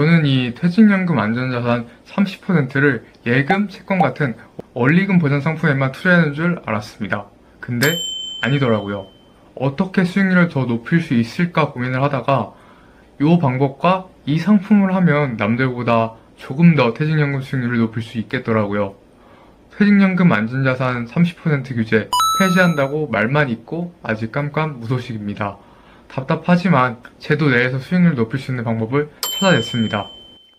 저는 이 퇴직연금 안전자산 30%를 예금, 채권 같은 원리금 보전 상품에만 투자하는 줄 알았습니다. 근데 아니더라고요. 어떻게 수익률을 더 높일 수 있을까 고민을 하다가 이 방법과 이 상품을 하면 남들보다 조금 더 퇴직연금 수익률을 높일 수 있겠더라고요. 퇴직연금 안전자산 30% 규제 폐지한다고 말만 있고 아직 깜깜 무소식입니다. 답답하지만 제도 내에서 수익률을 높일 수 있는 방법을 찾아냈습니다.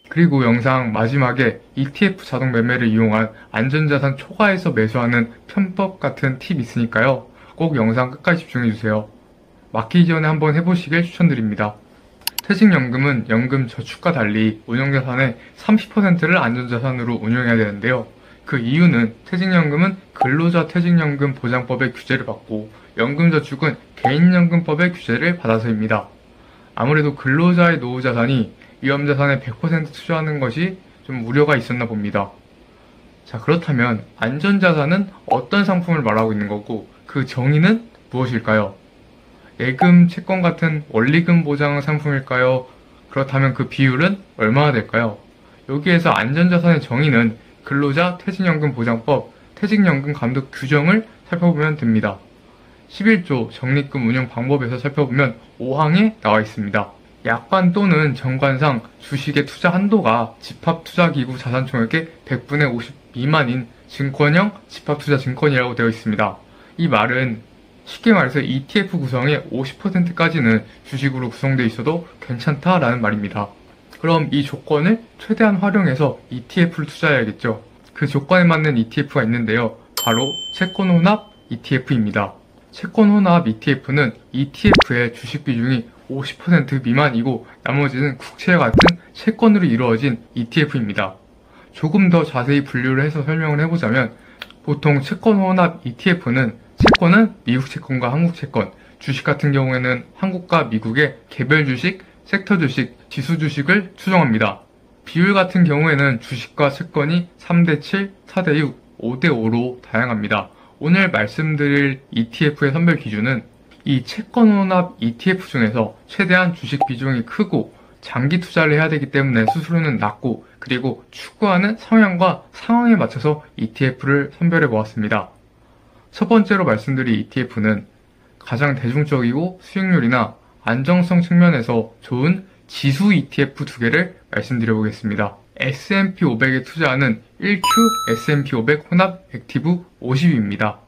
그리고 영상 마지막에 ETF 자동 매매를 이용한 안전자산 초과해서 매수하는 편법 같은 팁이 있으니까요. 꼭 영상 끝까지 집중해주세요. 맡기기 전에 한번 해보시길 추천드립니다. 퇴직연금은 연금 저축과 달리 운용자산의 30%를 안전자산으로 운용해야 되는데요. 그 이유는 퇴직연금은 근로자 퇴직연금 보장법의 규제를 받고 연금저축은 개인연금법의 규제를 받아서입니다. 아무래도 근로자의 노후자산이 위험자산에 100% 투자하는 것이 좀 우려가 있었나 봅니다. 자, 그렇다면 안전자산은 어떤 상품을 말하고 있는 거고 그 정의는 무엇일까요? 예금, 채권 같은 원리금 보장 상품일까요? 그렇다면 그 비율은 얼마나 될까요? 여기에서 안전자산의 정의는 근로자 퇴직연금 보장법, 퇴직연금 감독 규정을 살펴보면 됩니다. 11조 적립금 운영 방법에서 살펴보면 5항에 나와 있습니다. 약관 또는 정관상 주식의 투자 한도가 집합투자기구 자산총액의 100분의 50 미만인 증권형 집합투자 증권이라고 되어 있습니다. 이 말은 쉽게 말해서 ETF 구성의 50%까지는 주식으로 구성되어 있어도 괜찮다라는 말입니다. 그럼 이 조건을 최대한 활용해서 ETF를 투자해야겠죠. 그 조건에 맞는 ETF가 있는데요. 바로 채권혼합 ETF입니다. 채권혼합 ETF는 ETF의 주식 비중이 50% 미만이고 나머지는 국채와 같은 채권으로 이루어진 ETF입니다. 조금 더 자세히 분류를 해서 설명을 해보자면 보통 채권혼합 ETF는 채권은 미국 채권과 한국 채권, 주식 같은 경우에는 한국과 미국의 개별 주식, 섹터 주식, 지수 주식을 추정합니다. 비율 같은 경우에는 주식과 채권이 3대7, 4대6, 5대5로 다양합니다. 오늘 말씀드릴 ETF의 선별 기준은 이 채권혼합 ETF 중에서 최대한 주식 비중이 크고 장기 투자를 해야 되기 때문에 수수료는 낮고 그리고 추구하는 성향과 상황에 맞춰서 ETF를 선별해 보았습니다. 첫 번째로 말씀드릴 ETF는 가장 대중적이고 수익률이나 안정성 측면에서 좋은 지수 ETF 두 개를 말씀드려 보겠습니다. S&P 500에 투자하는 1Q S&P 500 혼합 액티브 50입니다.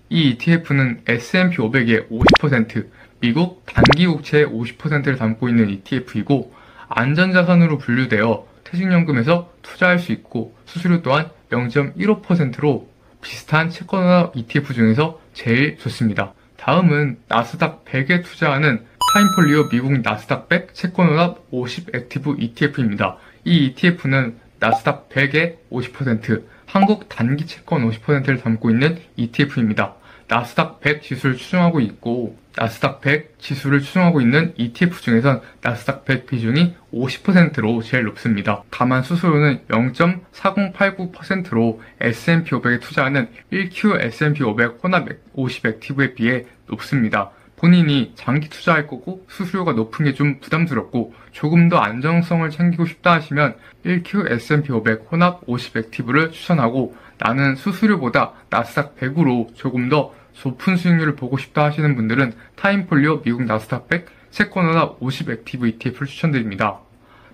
이 ETF는 S&P 500의 50%, 미국 단기 국채의 50%를 담고 있는 ETF이고 안전자산으로 분류되어 퇴직연금에서 투자할 수 있고 수수료 또한 0.15%로 비슷한 채권혼합 ETF 중에서 제일 좋습니다. 다음은 나스닥 100에 투자하는 타임폴리오 미국 나스닥 100 채권혼합 50 액티브 ETF입니다. 이 ETF는 나스닥 100의 50%, 한국 단기 채권 50%를 담고 있는 ETF입니다. 나스닥 100 지수를 추정하고 있고 나스닥 100 지수를 추정하고 있는 ETF 중에선 나스닥 100 비중이 50%로 제일 높습니다. 다만 수수료는 0.4089%로 S&P 500에 투자하는 1Q S&P 500 혼합 50 액티브에 비해 높습니다. 본인이 장기 투자할 거고 수수료가 높은 게 좀 부담스럽고 조금 더 안정성을 챙기고 싶다 하시면 1Q S&P 500 혼합 50 액티브를 추천하고 나는 수수료보다 나스닥 100으로 조금 더 높은 수익률을 보고 싶다 하시는 분들은 타임폴리오 미국 나스닥 100 채권혼합 50 액티브 ETF를 추천드립니다.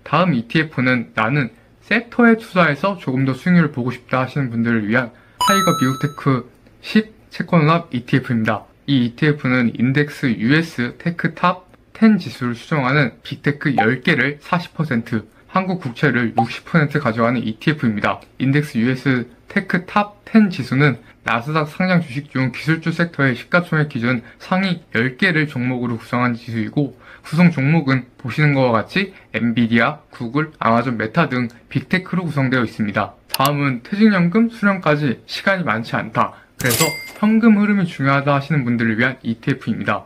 다음 ETF는 나는 섹터에 투자해서 조금 더 수익률을 보고 싶다 하시는 분들을 위한 타이거 미국테크 10 채권혼합 ETF입니다. 이 ETF는 인덱스 US 테크 탑 10 지수를 추정하는 빅테크 10개를 40%, 한국 국채를 60% 가져가는 ETF입니다. 인덱스 US 테크 탑 10 지수는 나스닥 상장 주식 중 기술주 섹터의 시가총액 기준 상위 10개를 종목으로 구성한 지수이고 구성 종목은 보시는 것과 같이 엔비디아, 구글, 아마존, 메타 등 빅테크로 구성되어 있습니다. 다음은 퇴직연금 수령까지 시간이 많지 않다. 그래서 현금 흐름이 중요하다 하시는 분들을 위한 ETF입니다.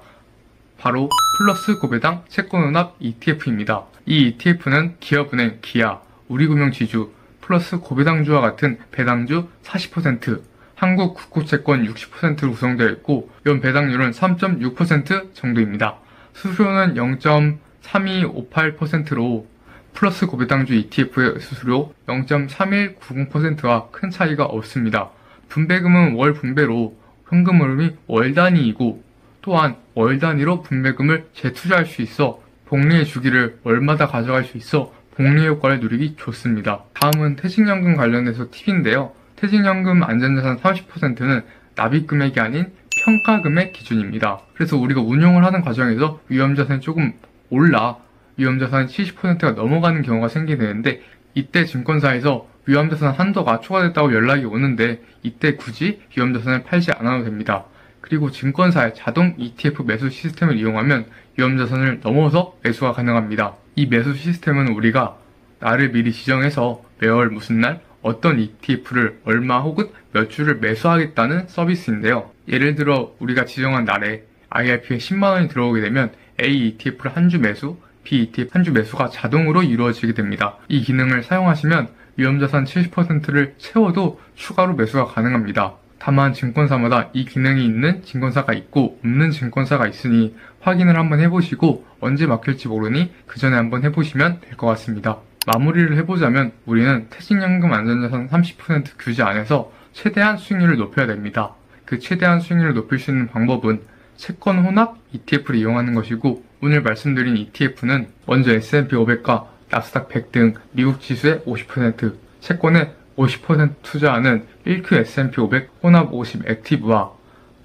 바로 플러스 고배당 채권혼합 ETF입니다. 이 ETF는 기업은행, 기아, 우리금융지주, 플러스 고배당주와 같은 배당주 40%, 한국 국고채권 60%로 구성되어 있고 연 배당률은 3.6% 정도입니다. 수수료는 0.3258%로 플러스 고배당주 ETF의 수수료 0.3190%와 큰 차이가 없습니다. 분배금은 월 분배로 현금 흐름이 월 단위이고 또한 월 단위로 분배금을 재투자할 수 있어 복리의 주기를 월마다 가져갈 수 있어 복리 효과를 누리기 좋습니다. 다음은 퇴직연금 관련해서 팁인데요. 퇴직연금 안전자산 30%는 납입금액이 아닌 평가금액 기준입니다. 그래서 우리가 운용을 하는 과정에서 위험자산이 조금 올라 위험자산이 70%가 넘어가는 경우가 생기는데 이때 증권사에서 위험자산 한도가 초과됐다고 연락이 오는데 이때 굳이 위험자산을 팔지 않아도 됩니다. 그리고 증권사의 자동 ETF 매수 시스템을 이용하면 위험자산을 넘어서 매수가 가능합니다. 이 매수 시스템은 우리가 날을 미리 지정해서 매월 무슨 날 어떤 ETF를 얼마 혹은 몇 주를 매수하겠다는 서비스인데요. 예를 들어 우리가 지정한 날에 IRP에 10만원이 들어오게 되면 A ETF를 한 주 매수, B ETF 한 주 매수가 자동으로 이루어지게 됩니다. 이 기능을 사용하시면 위험자산 70%를 채워도 추가로 매수가 가능합니다. 다만 증권사마다 이 기능이 있는 증권사가 있고 없는 증권사가 있으니 확인을 한번 해보시고 언제 막힐지 모르니 그 전에 한번 해보시면 될 것 같습니다. 마무리를 해보자면 우리는 퇴직연금 안전자산 30% 규제 안에서 최대한 수익률을 높여야 됩니다. 그 최대한 수익률을 높일 수 있는 방법은 채권 혼합 ETF를 이용하는 것이고 오늘 말씀드린 ETF는 먼저 S&P 500과 나스닥 100 등 미국 지수의 50%, 채권에 50% 투자하는 1Q S&P 500 혼합 50 액티브와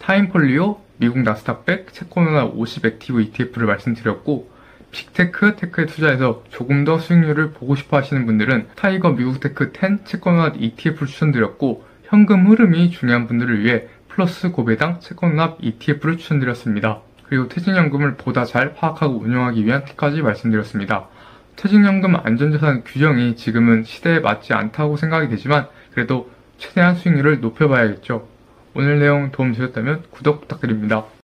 타임폴리오 미국 나스닥 100 채권 혼합 50 액티브 ETF를 말씀드렸고 빅테크, 테크에 투자해서 조금 더 수익률을 보고 싶어 하시는 분들은 타이거 미국 테크 10 채권 혼합 ETF를 추천드렸고 현금 흐름이 중요한 분들을 위해 플러스 고배당 채권 혼합 ETF를 추천드렸습니다. 그리고 퇴직연금을 보다 잘 파악하고 운용하기 위한 팁까지 말씀드렸습니다. 퇴직연금 안전자산 규정이 지금은 시대에 맞지 않다고 생각이 되지만 그래도 최대한 수익률을 높여봐야겠죠. 오늘 내용 도움 되셨다면 구독 부탁드립니다.